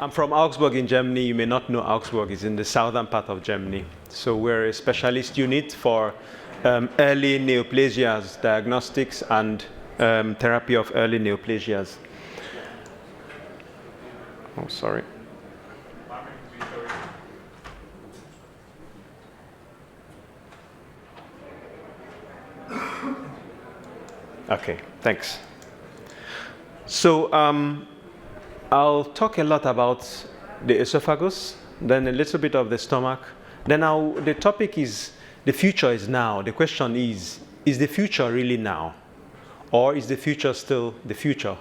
I'm from Augsburg in Germany. You may not know Augsburg is in the southern part of Germany. So we're a specialist unit for early neoplasias, diagnostics and therapy of early neoplasias. Oh, sorry. Okay, thanks. So I'll talk a lot about the esophagus, then a little bit of the stomach. Then the topic is, the future is now. The question is the future really now? Or is the future still the future?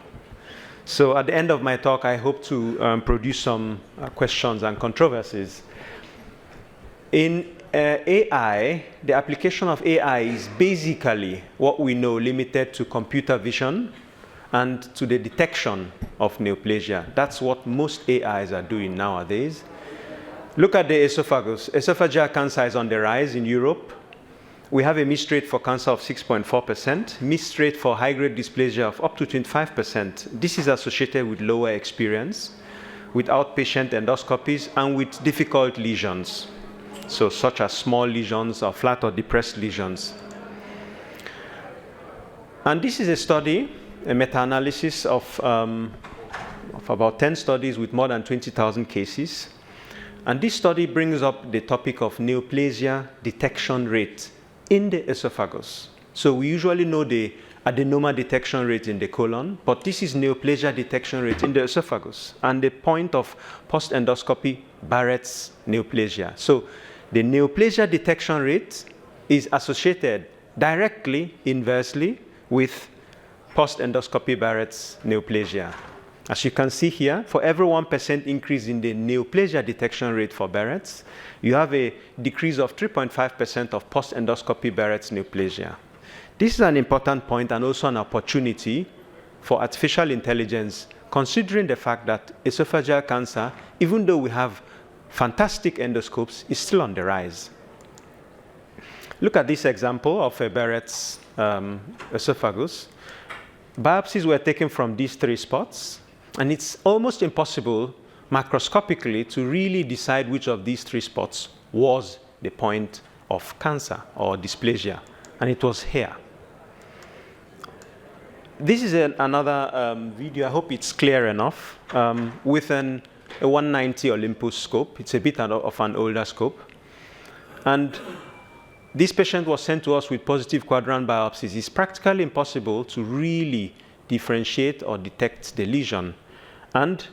So at the end of my talk, I hope to produce some questions and controversies. In AI, the application of AI is basically what we know limited to computer vision and to the detection of neoplasia. That's what most AIs are doing nowadays. Look at the esophagus. Esophageal cancer is on the rise in Europe. We have a missed rate for cancer of 6.4%, missed rate for high-grade dysplasia of up to 25%. This is associated with lower experience, with outpatient endoscopies, and with difficult lesions, so such as small lesions or flat or depressed lesions. And this is a study, a meta-analysis of about 10 studies with more than 20,000 cases. And this study brings up the topic of neoplasia detection rate in the esophagus. So we usually know the adenoma detection rate in the colon, but this is neoplasia detection rate in the esophagus and the point of post-endoscopy Barrett's neoplasia. So the neoplasia detection rate is associated directly, inversely, with post-endoscopy Barrett's neoplasia. As you can see here, for every 1% increase in the neoplasia detection rate for Barrett's, you have a decrease of 3.5% of post-endoscopy Barrett's neoplasia. This is an important point and also an opportunity for artificial intelligence, considering the fact that esophageal cancer, even though we have fantastic endoscopes, is still on the rise. Look at this example of a Barrett's esophagus. Biopsies were taken from these 3 spots, and it's almost impossible macroscopically to really decide which of these 3 spots was the point of cancer or dysplasia, and it was here. This is another video. I hope it's clear enough, with a 190 Olympus scope. It's a bit of an older scope. And this patient was sent to us with positive quadrant biopsies. It's practically impossible to really differentiate or detect the lesion. And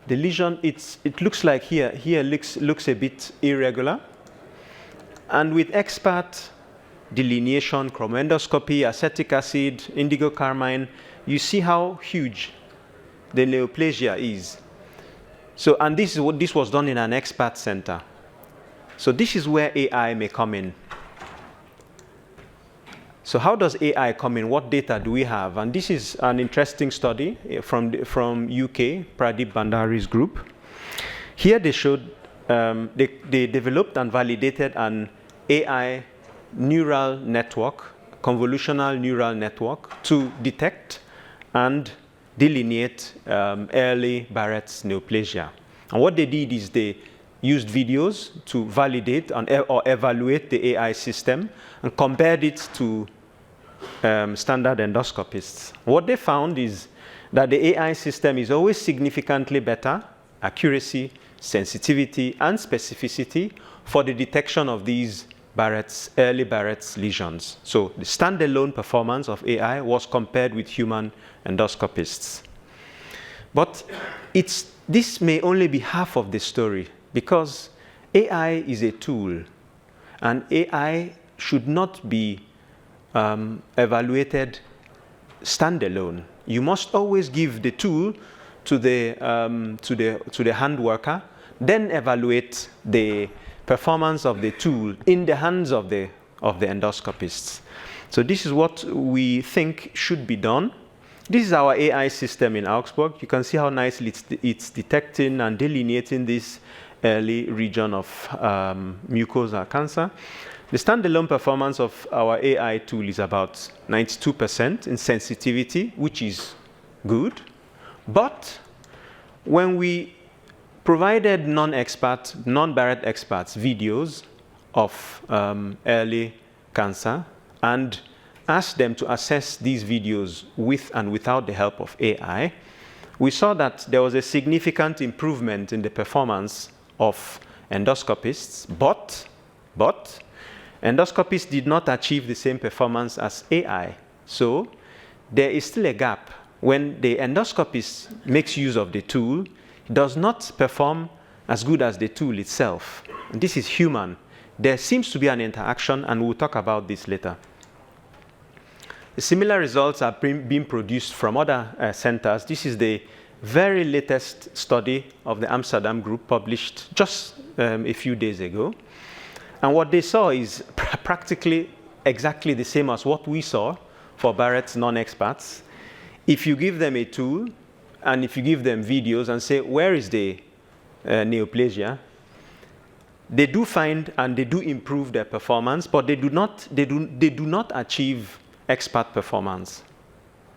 the lesion, it looks like here looks a bit irregular. And with expert delineation, chromoendoscopy, acetic acid, indigo carmine, you see how huge the neoplasia is. So, and this was done in an expert center. So this is where AI may come in. So how does AI come in? What data do we have? And this is an interesting study from UK, Pradeep Bandari's group. Here they showed, they developed and validated an AI neural network, convolutional neural network, to detect and delineate early Barrett's neoplasia. And what they did is they used videos to validate or evaluate the AI system and compared it to standard endoscopists. What they found is that the AI system is always significantly better accuracy, sensitivity, and specificity for the detection of these early Barrett's lesions. So the standalone performance of AI was compared with human endoscopists. But this may only be half of the story, because AI is a tool, and AI should not be evaluated standalone. You must always give the tool to the hand worker, then evaluate the performance of the tool in the hands of the endoscopists. So this is what we think should be done. This is our AI system in Augsburg. You can see how nicely it's detecting and delineating this early region of mucosal cancer. The standalone performance of our AI tool is about 92% in sensitivity, which is good. But when we provided non-Barrett experts videos of early cancer and asked them to assess these videos with and without the help of AI, we saw that there was a significant improvement in the performance of endoscopists, but endoscopists did not achieve the same performance as AI. So there is still a gap. When the endoscopist makes use of the tool, it does not perform as good as the tool itself. And this is human. There seems to be an interaction, and we'll talk about this later. Similar results are being produced from other centers. This is the very latest study of the Amsterdam group published just a few days ago. And what they saw is practically exactly the same as what we saw for Barrett's non-experts. If you give them a tool, and if you give them videos and say, where is the neoplasia, they do find and they do improve their performance, but they do not achieve expert performance.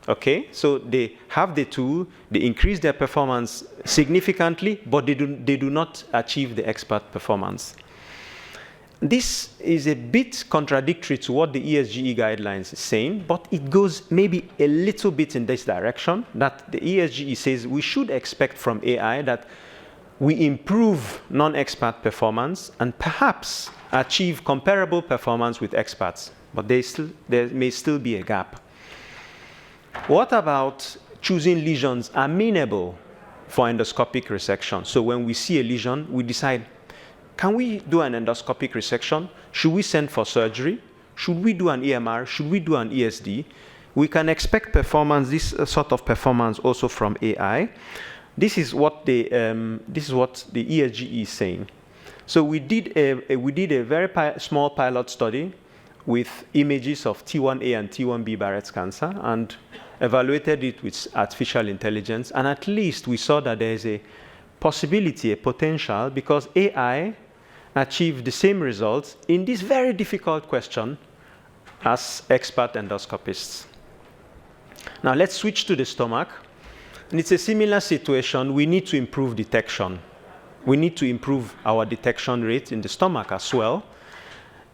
Okay, so they have the tool, they increase their performance significantly, but they do not achieve the expert performance. This is a bit contradictory to what the ESGE guidelines is saying, but it goes maybe a little bit in this direction, that the ESGE says we should expect from AI that we improve non-expert performance and perhaps achieve comparable performance with experts, but there may still be a gap. What about choosing lesions amenable for endoscopic resection? So when we see a lesion, we decide, can we do an endoscopic resection? Should we send for surgery? Should we do an EMR? Should we do an ESD? We can expect performance, this sort of performance also from AI. This is what the ESGE is saying. So we did a very small pilot study with images of T1A and T1B Barrett's cancer and evaluated it with artificial intelligence. And at least we saw that there is a possibility, a potential, because AI achieved the same results in this very difficult question as expert endoscopists. Now let's switch to the stomach. And it's a similar situation. We need to improve detection. We need to improve our detection rate in the stomach as well.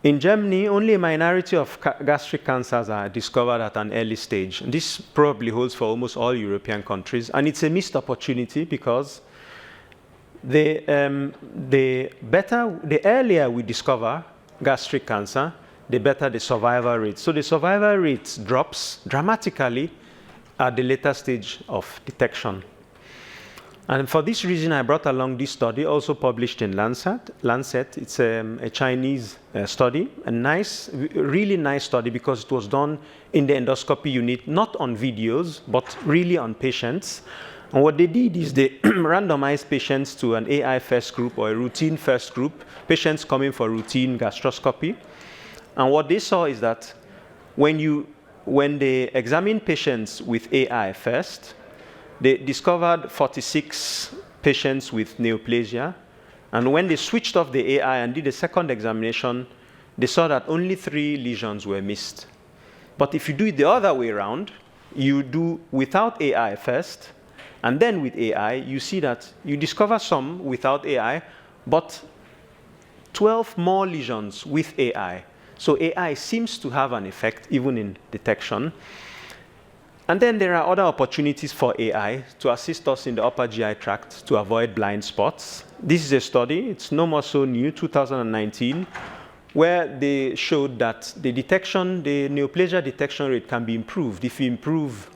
In Germany, only a minority of gastric cancers are discovered at an early stage. And this probably holds for almost all European countries. And it's a missed opportunity because the earlier we discover gastric cancer, the better the survival rate. So the survival rate drops dramatically at the later stage of detection. And for this reason, I brought along this study, also published in Lancet. It's a Chinese study, a really nice study because it was done in the endoscopy unit, not on videos, but really on patients. And what they did is they randomized patients to an AI first group or a routine first group, patients coming for routine gastroscopy. And what they saw is that when they examined patients with AI first, they discovered 46 patients with neoplasia. And when they switched off the AI and did a second examination, they saw that only 3 lesions were missed. But if you do it the other way around, you do without AI first, and then with AI, you see that you discover some without AI, but 12 more lesions with AI. So AI seems to have an effect even in detection. And then there are other opportunities for AI to assist us in the upper GI tract to avoid blind spots. This is a study, it's no more so new, 2019, where they showed that the neoplasia detection rate can be improved if you improve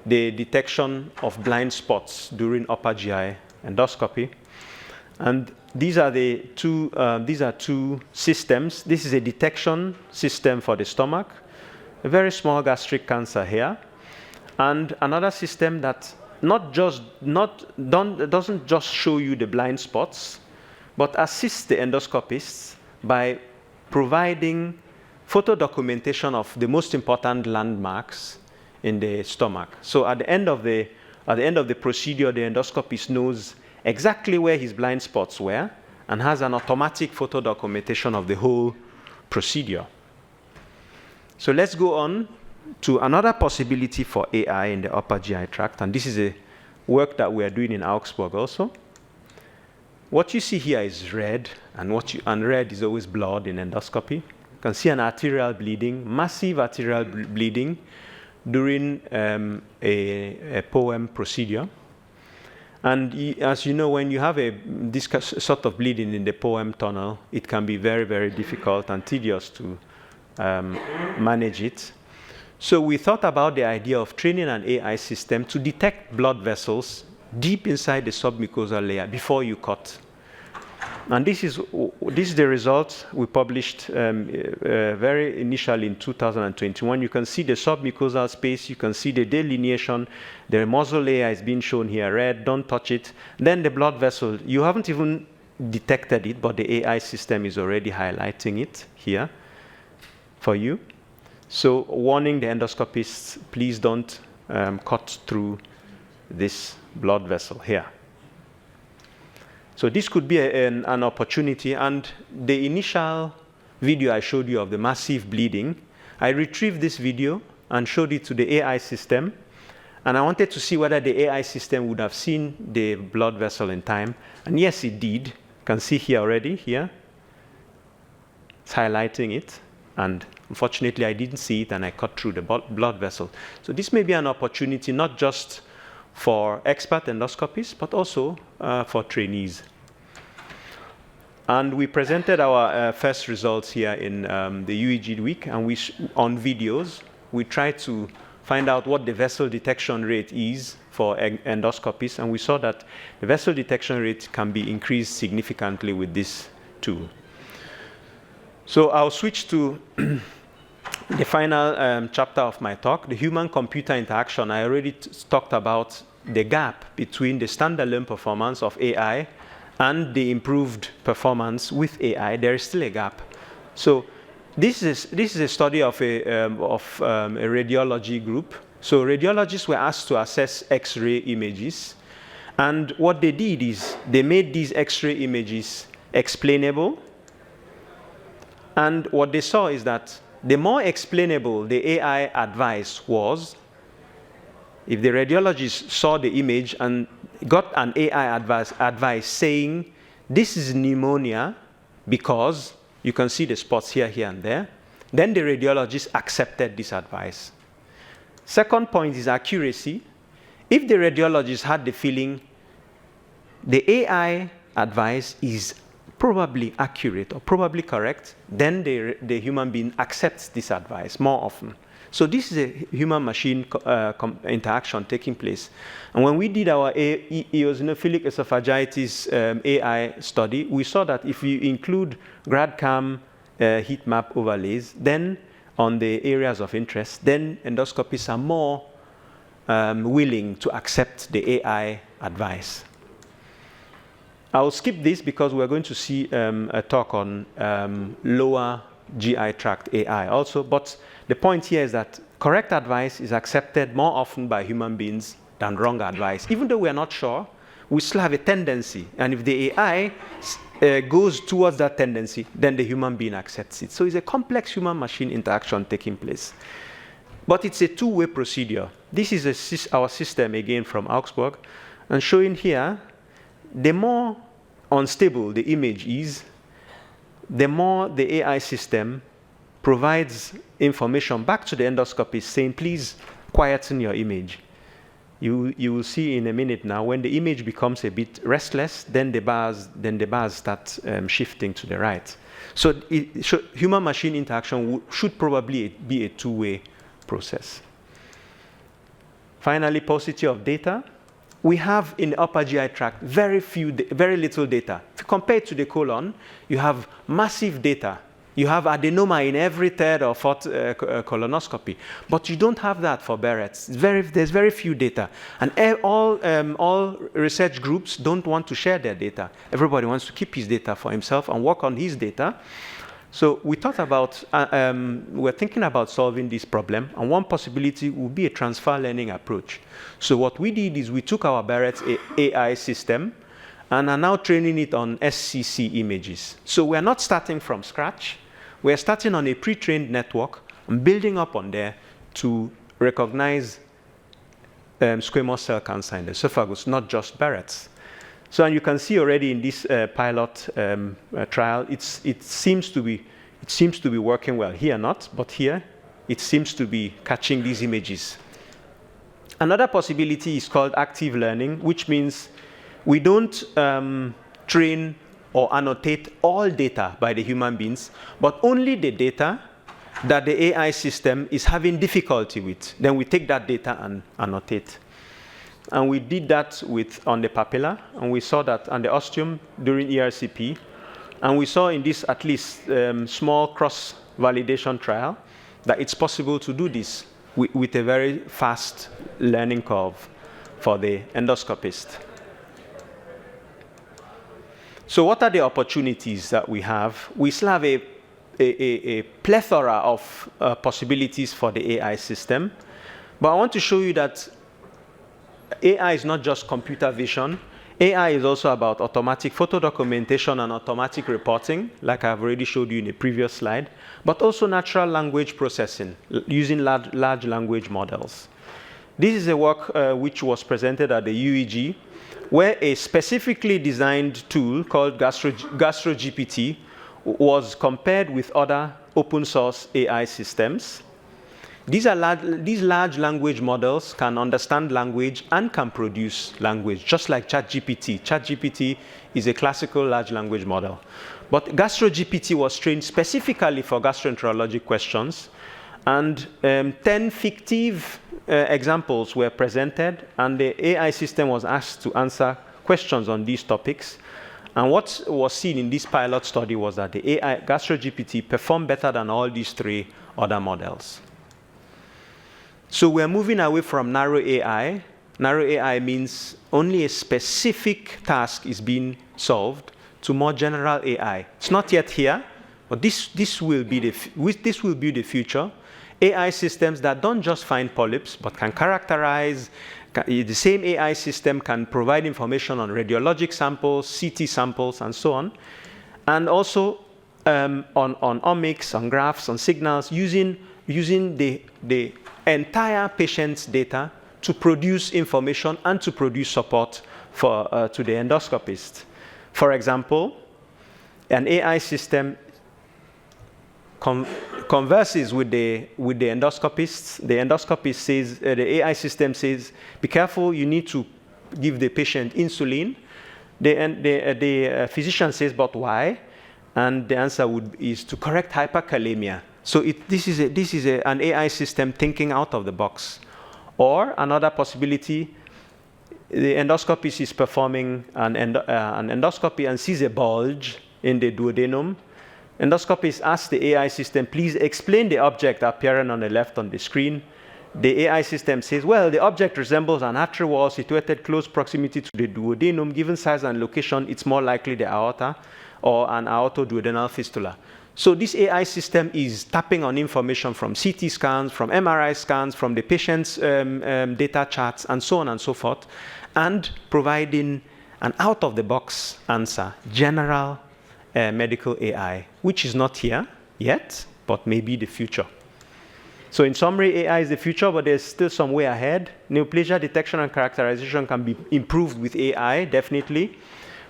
the detection of blind spots during upper GI endoscopy. And these are two systems. This is a detection system for the stomach, a very small gastric cancer here, and another system that doesn't just show you the blind spots, but assists the endoscopists by providing photo documentation of the most important landmarks in the stomach. So at the end of the procedure, the endoscopist knows exactly where his blind spots were and has an automatic photo documentation of the whole procedure. So let's go on to another possibility for AI in the upper GI tract, and this is a work that we are doing in Augsburg also. What you see here is red, and red is always blood in endoscopy. You can see an arterial bleeding, massive arterial bleeding during a POEM procedure. And as you know, when you have this sort of bleeding in the POEM tunnel, it can be very, very difficult and tedious to manage it. So we thought about the idea of training an AI system to detect blood vessels deep inside the submucosal layer before you cut. And this is the result we published very initially in 2021. You can see the submucosal space, you can see the delineation, the muzzle layer is being shown here, red, don't touch it. Then the blood vessel, you haven't even detected it, but the AI system is already highlighting it here for you. So warning the endoscopists, please don't cut through this blood vessel here. So this could be an opportunity, and the initial video I showed you of the massive bleeding, I retrieved this video and showed it to the AI system, and I wanted to see whether the AI system would have seen the blood vessel in time, and yes, it did. You can see here already, here. It's highlighting it, and unfortunately, I didn't see it, and I cut through the blood vessel. So this may be an opportunity not just for expert endoscopists, but also for trainees. And we presented our first results here in the UEG week, and on videos, we tried to find out what the vessel detection rate is for endoscopists, and we saw that the vessel detection rate can be increased significantly with this tool. So I'll switch to the final chapter of my talk, the human-computer interaction. I already talked about the gap between the standalone performance of AI and the improved performance with AI. There is still a gap. So this is a study of a radiology group. So radiologists were asked to assess X-ray images. And what they did is they made these X-ray images explainable. And what they saw is that the more explainable the AI advice was, if the radiologist saw the image and got an AI advice saying, this is pneumonia because you can see the spots here, here, and there, then the radiologist accepted this advice. Second point is accuracy. If the radiologist had the feeling the AI advice is probably accurate or probably correct, then the human being accepts this advice more often. So this is a human-machine interaction taking place. And when we did our eosinophilic esophagitis AI study, we saw that if you include GradCam heat map overlays, then on the areas of interest, then endoscopists are more willing to accept the AI advice. I'll skip this because we're going to see a talk on lower GI tract AI also, but the point here is that correct advice is accepted more often by human beings than wrong advice. Even though we're not sure, we still have a tendency, and if the AI goes towards that tendency, then the human being accepts it. So it's a complex human-machine interaction taking place. But it's a two-way procedure. This is our system, again, from Augsburg, and showing here, the more unstable the image is, the more the AI system provides information back to the endoscopist saying, please quieten your image. You will see in a minute now, when the image becomes a bit restless, then the bars start shifting to the right. So human-machine interaction should probably be a two-way process. Finally, paucity of data. We have in the upper GI tract very little data. If you compare it to the colon, you have massive data. You have adenoma in every third or fourth colonoscopy, but you don't have that for Barrett's. There's very few data, and all research groups don't want to share their data. Everybody wants to keep his data for himself and work on his data. So we thought about, we're thinking about solving this problem, and one possibility would be a transfer learning approach. So what we did is we took our Barrett's AI system and are now training it on SCC images. So we're not starting from scratch. We're starting on a pre-trained network and building up on there to recognize squamous cell cancer in the esophagus, not just Barrett's. So, and you can see already in this pilot trial, it seems to be working well. Here not, but here it seems to be catching these images. Another possibility is called active learning, which means we don't train or annotate all data by the human beings, but only the data that the AI system is having difficulty with. Then we take that data and annotate. And we did that on the papilla, and we saw that on the ostium during ERCP. And we saw in this at least small cross-validation trial that it's possible to do this with a very fast learning curve for the endoscopist. So what are the opportunities that we have? We still have a plethora of possibilities for the AI system. But I want to show you that AI is not just computer vision. AI is also about automatic photo documentation and automatic reporting, like I've already showed you in a previous slide, but also natural language processing using large language models. This is a work which was presented at the UEG, where a specifically designed tool called GastroGPT was compared with other open source AI systems. These large language models can understand language and can produce language, just like ChatGPT. ChatGPT is a classical large language model. But GastroGPT was trained specifically for gastroenterologic questions, and 10 fictive examples were presented, and the AI system was asked to answer questions on these topics. And what was seen in this pilot study was that the AI GastroGPT performed better than all these 3 other models. So we're moving away from narrow AI. Narrow AI means only a specific task is being solved, to more general AI. It's not yet here, but this will be the future. AI systems that don't just find polyps, but can characterize. The same AI system can provide information on radiologic samples, CT samples, and so on. And also on omics, on graphs, on signals, using the entire patient's data to produce information and to produce support to the endoscopist. For example, an AI system converses with the endoscopist. The endoscopist says, the AI system says, be careful, you need to give the patient insulin. The physician says, but why? And the answer is to correct hyperkalemia. So this is an AI system thinking out of the box. Or another possibility, the endoscopist is performing an endoscopy and sees a bulge in the duodenum. Endoscopist asks the AI system, please explain the object appearing on the left on the screen. The AI system says, well, the object resembles an artery wall situated close proximity to the duodenum. Given size and location, it's more likely the aorta or an aortoduodenal fistula. So this AI system is tapping on information from CT scans, from MRI scans, from the patient's data charts, and so on and so forth, and providing an out-of-the-box answer, general medical AI, which is not here yet, but maybe the future. So in summary, AI is the future, but there's still some way ahead. Neoplasia detection and characterization can be improved with AI, definitely.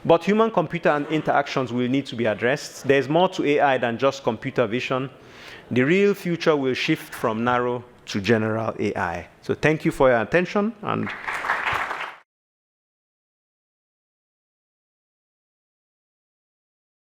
But human-computer interactions will need to be addressed. There's more to AI than just computer vision. The real future will shift from narrow to general AI. So thank you for your attention, and